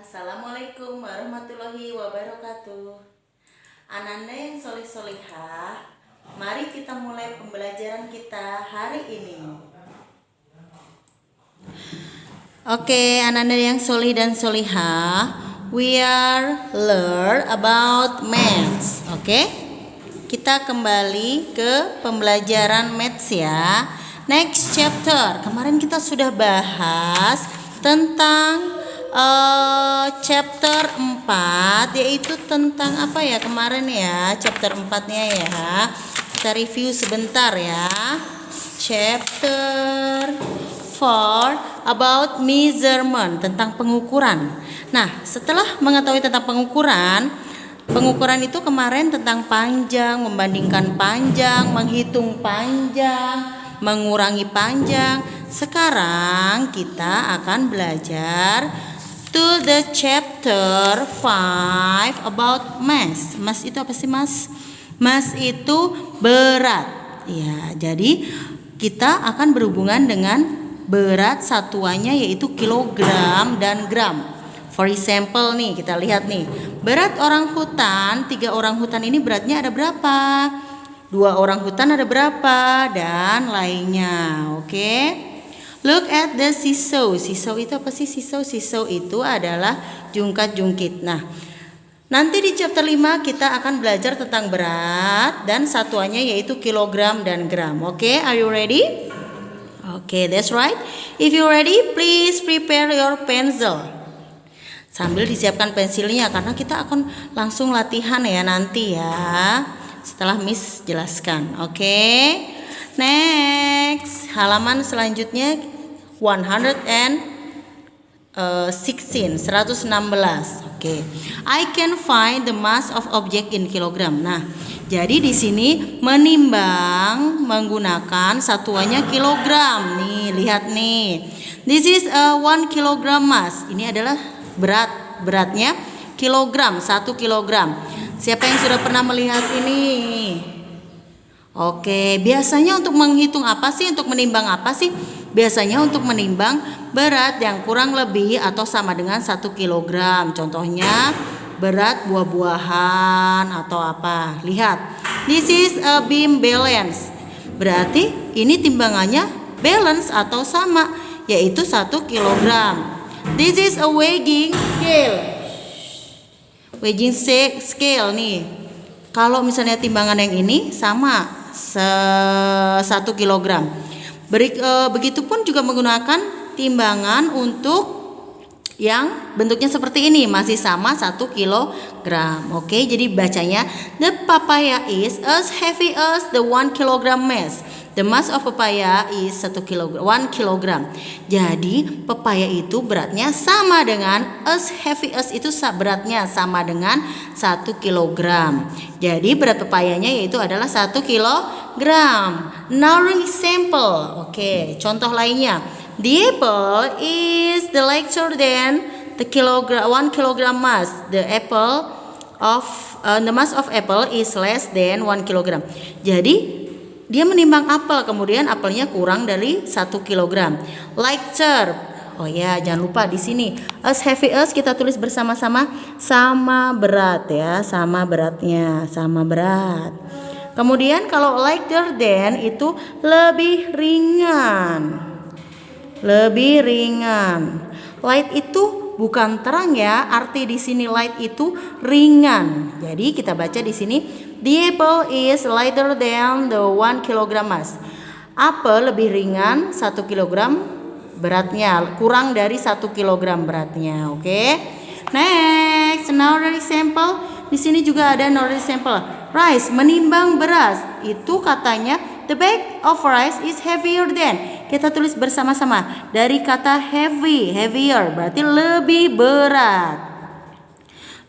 Assalamualaikum warahmatullahi wabarakatuh. Ananda yang solih-solihah, mari kita mulai pembelajaran kita hari ini. Oke, Ananda yang solih dan solihah, we are learn about maths. Oke, kita kembali ke pembelajaran maths ya. Next chapter, kemarin kita sudah bahas tentang chapter 4, yaitu tentang apa ya kemarin ya, chapter 4-nya ya. Kita review sebentar ya. Chapter 4 about measurement, tentang pengukuran. Nah, setelah mengetahui tentang pengukuran itu kemarin tentang panjang, membandingkan panjang, menghitung panjang, mengurangi panjang. Sekarang kita akan belajar to the chapter 5 about mass. Mass itu apa sih, Mas? Mass itu berat. Ya, jadi kita akan berhubungan dengan berat satuannya, yaitu kilogram dan gram. For example nih, kita lihat nih. Berat orang hutan, 3 orang hutan ini beratnya ada berapa? 2 orang hutan ada berapa? Dan lainnya. Oke. Look at the seesaw. Seesaw itu apa sih? Seesaw itu adalah jungkat-jungkit. Nah, nanti di chapter 5 kita akan belajar tentang berat dan satuannya yaitu kilogram dan gram. Oke, are you ready? Oke, that's right. If you ready, please prepare your pencil. Sambil disiapkan pensilnya karena kita akan langsung latihan ya nanti ya. Setelah Miss jelaskan. Oke. Next, halaman selanjutnya 116. Oke. I can find the mass of object in kilogram. Nah, jadi di sini menimbang menggunakan satuannya kilogram. Nih, lihat nih. This is a 1 kilogram mass. Ini adalah beratnya kilogram, 1 kilogram. Siapa yang sudah pernah melihat ini? Oke, biasanya untuk menghitung apa sih? Untuk menimbang apa sih? Biasanya untuk menimbang berat yang kurang lebih atau sama dengan 1 kilogram. Contohnya berat buah-buahan atau apa. Lihat, this is a beam balance. Berarti ini timbangannya balance atau sama, yaitu 1 kilogram. This is a weighing scale. Weighing scale nih. Kalau misalnya timbangan yang ini sama 1 kilogram. Begitupun juga menggunakan timbangan untuk yang bentuknya seperti ini, masih sama 1 kilogram. Oke, jadi bacanya the papaya is as heavy as the 1 kilogram mass. The mass of papaya is 1 kilogram. Jadi pepaya itu beratnya sama dengan as heavy as itu beratnya sama dengan 1 kilogram. Jadi berat pepayanya yaitu adalah 1 kilogram. Another example. Oke, contoh lainnya. The apple is the lighter than the 1 kilogram mass. The mass of apple is less than 1 kilogram. Jadi dia menimbang apel, kemudian apelnya kurang dari 1 kilogram. Lighter. Oh ya, jangan lupa di sini as heavy as kita tulis bersama-sama, sama berat ya, sama beratnya, sama berat. Kemudian kalau lighter than itu lebih ringan. Lebih ringan. Light itu bukan terang ya, arti di sini light itu ringan. Jadi kita baca di sini the apple is lighter than the 1 kilogram mass. Apel lebih ringan 1 kilogram beratnya, kurang dari 1 kilogram beratnya. Oke. Next, another example. Di sini juga ada another example. Rice, menimbang beras. Itu katanya the bag of rice is heavier than. Kita tulis bersama-sama dari kata heavy, heavier berarti lebih berat.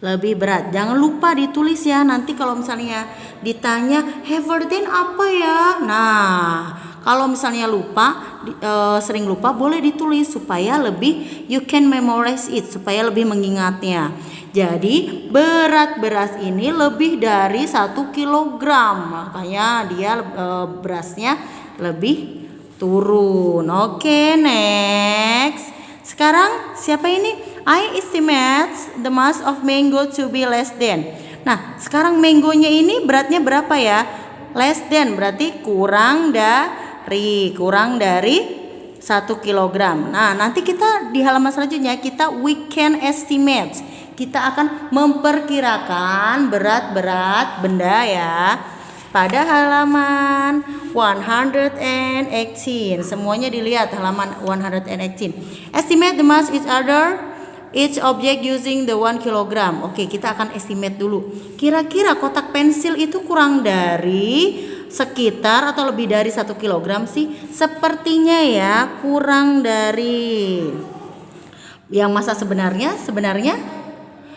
Lebih berat. Jangan lupa ditulis ya. Nanti kalau misalnya ditanya heavier than apa ya? Nah, kalau misalnya lupa, sering lupa, boleh ditulis supaya lebih you can memorize it, supaya lebih mengingatnya. Jadi berat beras ini lebih dari 1 kilogram. Makanya dia berasnya lebih turun. Oke, next. Sekarang siapa ini? I estimate the mass of mango to be less than. Nah, sekarang mangonya ini beratnya berapa ya? Less than berarti kurang dari 1 kilogram. Nah, nanti kita di halaman selanjutnya we can estimate. Kita akan memperkirakan berat-berat benda ya. Pada halaman 118. Semuanya dilihat halaman 118. Estimate the mass each object using the 1 kilogram. Oke, kita akan estimate dulu. Kira-kira kotak pensil itu kurang dari sekitar atau lebih dari 1 kilogram sih? Sepertinya ya kurang dari. Yang masa sebenarnya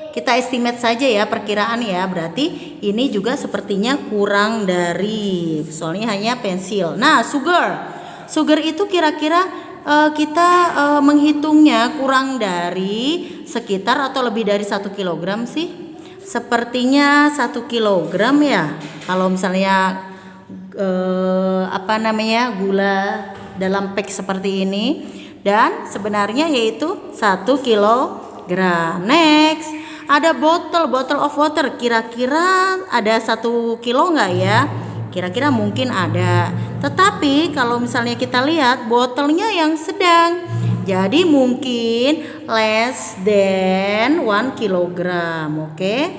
kita estimate saja ya, perkiraan ya. Berarti ini juga sepertinya kurang dari, soalnya hanya pensil. Nah, sugar itu kira-kira kita menghitungnya kurang dari sekitar atau lebih dari 1 kilogram sih. Sepertinya 1 kilogram ya. Kalau misalnya gula dalam pack seperti ini, dan sebenarnya yaitu 1 kilogram. Next, ada bottle of water. Kira-kira ada 1 kilo nggak ya? Kira-kira mungkin ada. Tetapi kalau misalnya kita lihat botolnya yang sedang, jadi mungkin less than 1 kilogram. Oke.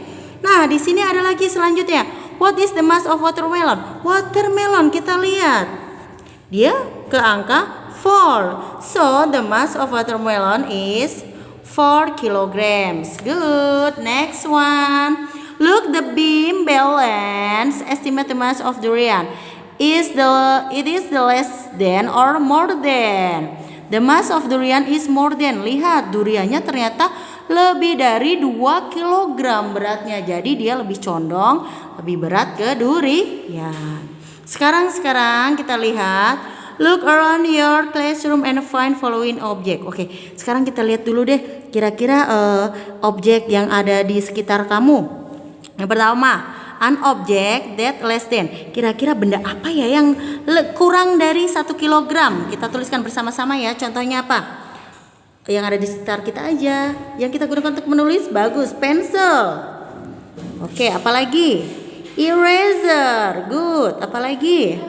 Nah, di sini ada lagi selanjutnya. What is the mass of watermelon? Watermelon kita lihat. Dia ke angka 4. So the mass of watermelon is 4 kilograms. Good. Next one. Look, the beam balance estimate the mass of durian. It is the less than or more than. The mass of durian is more than. Lihat, duriannya ternyata lebih dari 2 kilogram beratnya. Jadi dia lebih condong, lebih berat ke durian. Sekarang kita lihat. Look around your classroom and find following object. Oke, sekarang kita lihat dulu deh kira-kira objek yang ada di sekitar kamu. Yang pertama, an object that less than. Kira-kira benda apa ya yang kurang dari 1 kilogram? Kita tuliskan bersama-sama ya. Contohnya apa? Yang ada di sekitar kita aja. Yang kita gunakan untuk menulis, bagus. Pencil. Oke, apalagi? Eraser. Good. Apalagi?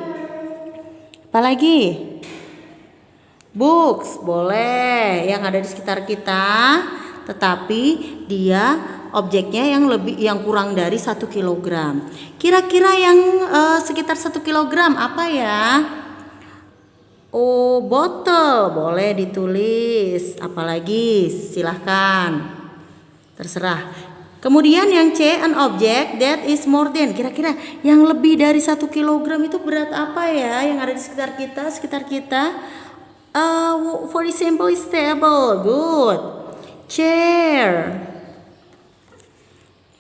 Books. Boleh. Yang ada di sekitar kita. Tetapi dia objeknya yang kurang dari 1 kilogram. Kira-kira yang sekitar 1 kilogram apa ya? Oh, botol. Boleh ditulis. Apalagi? Silahkan. Terserah. Kemudian yang C, an object that is more than. Kira-kira yang lebih dari 1 kilogram itu berat apa ya yang ada di sekitar kita? For example, is table. Good. Chair.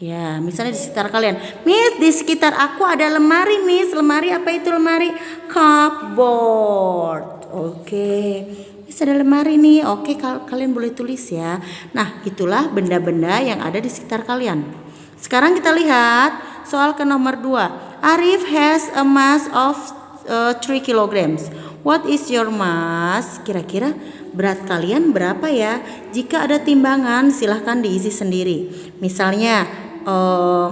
Ya, misalnya di sekitar kalian. Miss, di sekitar aku ada lemari, Miss. Lemari apa itu lemari? Cupboard. Oke. Miss, ada lemari nih. Oke, kalian boleh tulis ya. Nah, itulah benda-benda yang ada di sekitar kalian. Sekarang kita lihat soal ke nomor 2. Arif has a mass of 3 kilograms. What is your mass? Kira-kira berat kalian berapa ya? Jika ada timbangan, silahkan diisi sendiri. Misalnya,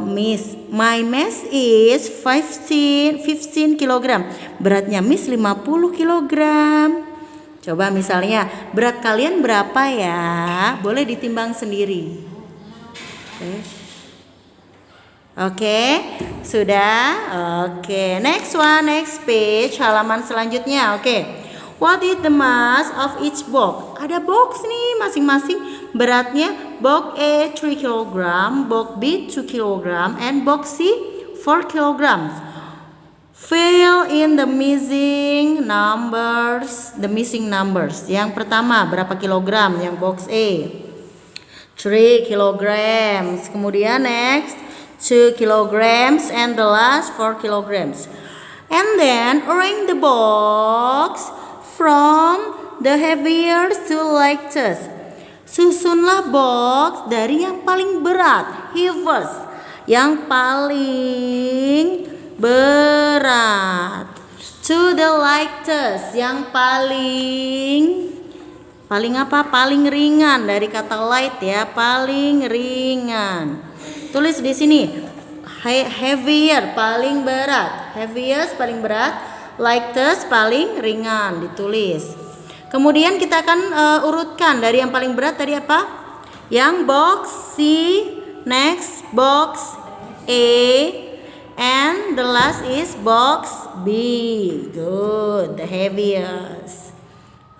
Miss, my mass is 15 kilogram. Beratnya Miss 50 kilogram. Coba misalnya, berat kalian berapa ya? Boleh ditimbang sendiri. Oke, sudah. Oke, next page, halaman selanjutnya. Oke. What is the mass of each box? Ada box nih masing-masing beratnya. Box A 3 kg, box B 2 kg, and box C 4 kg. Fill in the missing numbers. Yang pertama berapa kilogram? Yang box A 3 kilograms. Kemudian next 2 kilograms and the last 4 kilograms. And then arrange the box from the heavier to lightest. Susunlah box dari yang paling berat, heaviest, yang paling berat, to the lightest, yang paling Paling apa? Paling ringan, dari kata light ya, paling ringan. Tulis di sini. Heavier, paling berat. Heaviest paling berat, lightest paling ringan, ditulis. Kemudian kita akan urutkan dari yang paling berat tadi apa? Yang box C, next box A, and the last is box B. Good, the heaviest.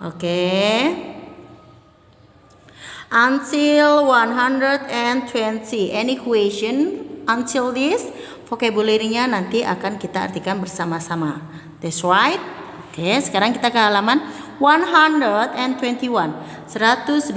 Okay. Until 120. Any question until this? Vocabulary-nya nanti akan kita artikan bersama-sama. That's right. Oke, sekarang kita ke halaman 121. 121.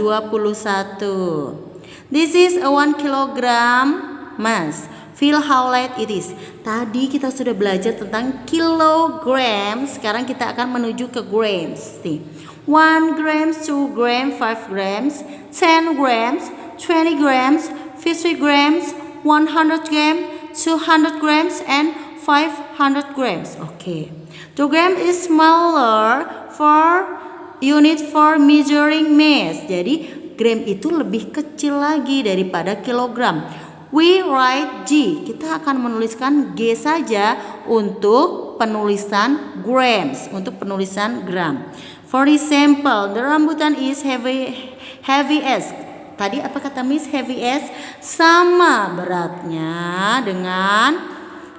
This is a 1 kilogram mass. Feel how light it is. Tadi kita sudah belajar tentang kilogram. Sekarang kita akan menuju ke grams. Nih. 1 grams, 2 grams, 5 grams, 10 grams, 20 grams, 50 grams, 100 grams, 200 grams, and 500 grams. Okay. 2 grams is smaller for unit for measuring mass. Jadi gram itu lebih kecil lagi daripada kilogram. We write G. Kita akan menuliskan G saja untuk penulisan grams, untuk penulisan gram. For example, the rambutan is heavy as. Tadi apa kata Miss? Heavy as sama beratnya dengan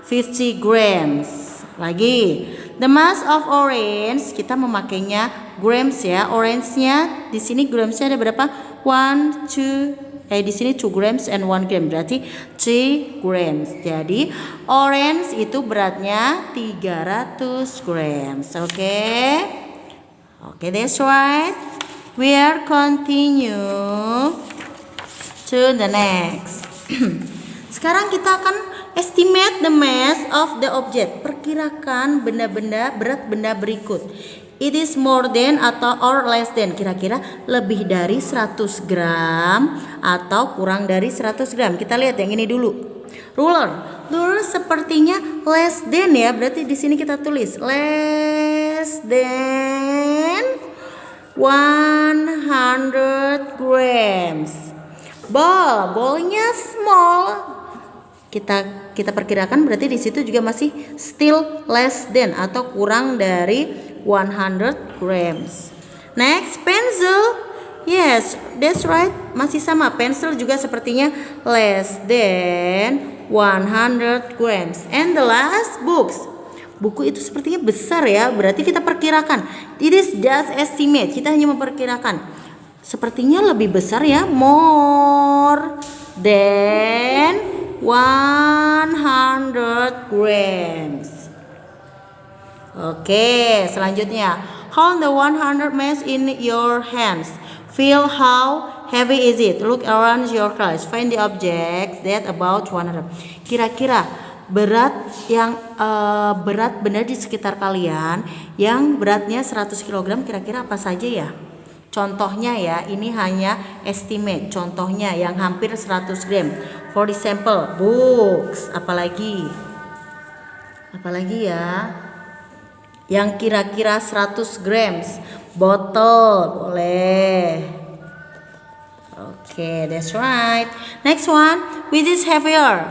50 grams. Lagi, the mass of orange, kita memakainya grams ya. Orange-nya di sini gramsnya ada berapa? 1, 2, di sini 2 grams and 1 gram, berarti 3 grams. Jadi orange itu beratnya 300 grams. Okay, that's right. We'll continue to the next. Sekarang kita akan estimate the mass of the object. Perkirakan benda-benda, berat benda berikut. It is more than atau or less than. Kira-kira lebih dari 100 gram atau kurang dari 100 gram. Kita lihat yang ini dulu. Ruler sepertinya less than ya. Berarti di sini kita tulis less than 100 grams. Ballnya small. Kita perkirakan berarti di situ juga masih still less than atau kurang dari 100 grams. Next, pencil. Yes, that's right. Masih sama. Pencil juga sepertinya less than 100 grams. And the last, books. Buku itu sepertinya besar ya. Berarti kita perkirakan. It is just estimate. Kita hanya memperkirakan. Sepertinya lebih besar ya. More than 100 grams. Oke, selanjutnya. Hold the 100 mass in your hands. Feel how heavy is it. Look around your class. Find the objects that about 100. Kira-kira berat yang berat benar di sekitar kalian yang beratnya 100 kg kira-kira apa saja ya? Contohnya ya, ini hanya estimate. Contohnya yang hampir 100 gram. For example, books. Apalagi ya? Yang kira-kira 100 grams. Botol boleh. Oke, that's right. Next one, which is heavier?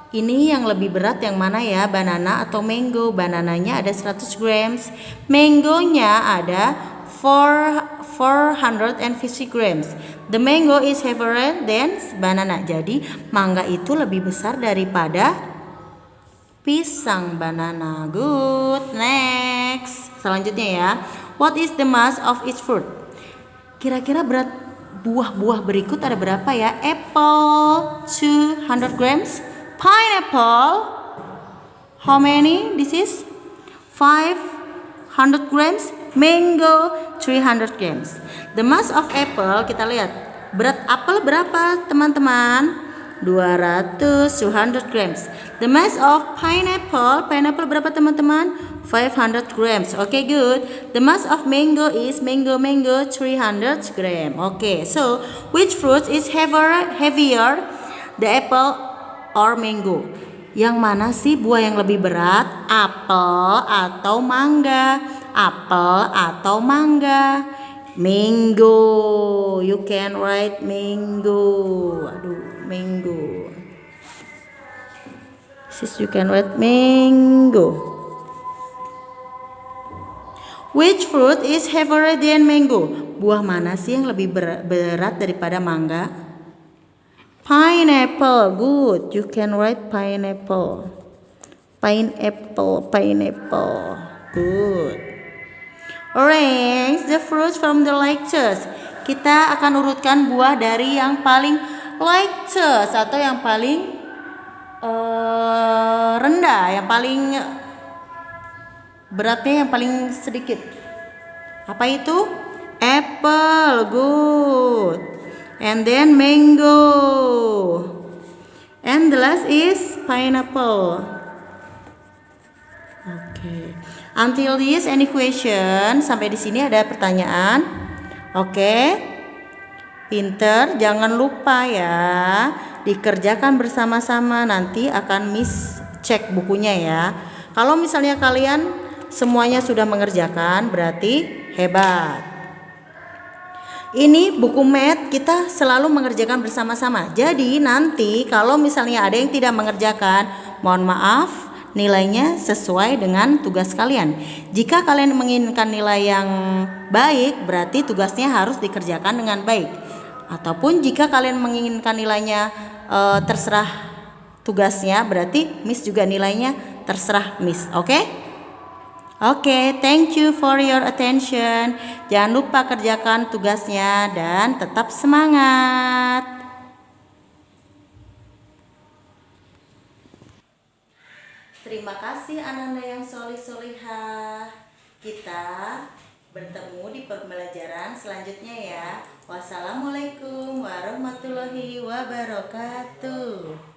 Ini yang lebih berat yang mana ya? Banana atau mango? Banananya ada 100 grams. Mangonya ada 450 grams. The mango is heavier than banana. Jadi mangga itu lebih besar daripada pisang banana. Good. Next. Selanjutnya ya. What is the mass of each fruit? Kira-kira berat buah-buah berikut ada berapa ya? Apple 200 grams. Pineapple how many? This is 500 grams. Mango 300 grams. The mass of apple, kita lihat. Berat apel berapa teman-teman? 200 grams. The mass of pineapple berapa teman-teman? 500 grams. Okay, good. The mass of mango is mango 300 gram. Okay, so which fruit is heavier? The apple or mango? Yang mana sih buah yang lebih berat? Apel atau mangga? Apel atau mangga? Mango. You can write mango. Aduh, mango. Sis, you can write mango. Which fruit is heavier than mango? Buah mana sih yang lebih berat daripada mangga? Pineapple. Good. You can write pineapple. Pineapple. Good. Arrange the fruits from the lightest. Kita akan urutkan buah dari yang paling lightest atau yang paling rendah, yang paling beratnya yang paling sedikit. Apa itu? Apple. Good. And then mango. And the last is pineapple. Okay. Until this, any question? Sampai di sini ada pertanyaan? Okay. Pinter, jangan lupa ya, dikerjakan bersama-sama. Nanti akan Miss cek bukunya ya. Kalau misalnya kalian semuanya sudah mengerjakan, berarti hebat. Ini buku math kita selalu mengerjakan bersama-sama. Jadi nanti kalau misalnya ada yang tidak mengerjakan, mohon maaf, nilainya sesuai dengan tugas kalian. Jika kalian menginginkan nilai yang baik, berarti tugasnya harus dikerjakan dengan baik. Ataupun jika kalian menginginkan nilainya terserah tugasnya, berarti Miss juga nilainya terserah Miss. Oke? Oke, thank you for your attention. Jangan lupa kerjakan tugasnya dan tetap semangat. Terima kasih Ananda yang solih-solihah. Kita bertemu di pembelajaran selanjutnya ya. Wassalamualaikum warahmatullahi wabarakatuh.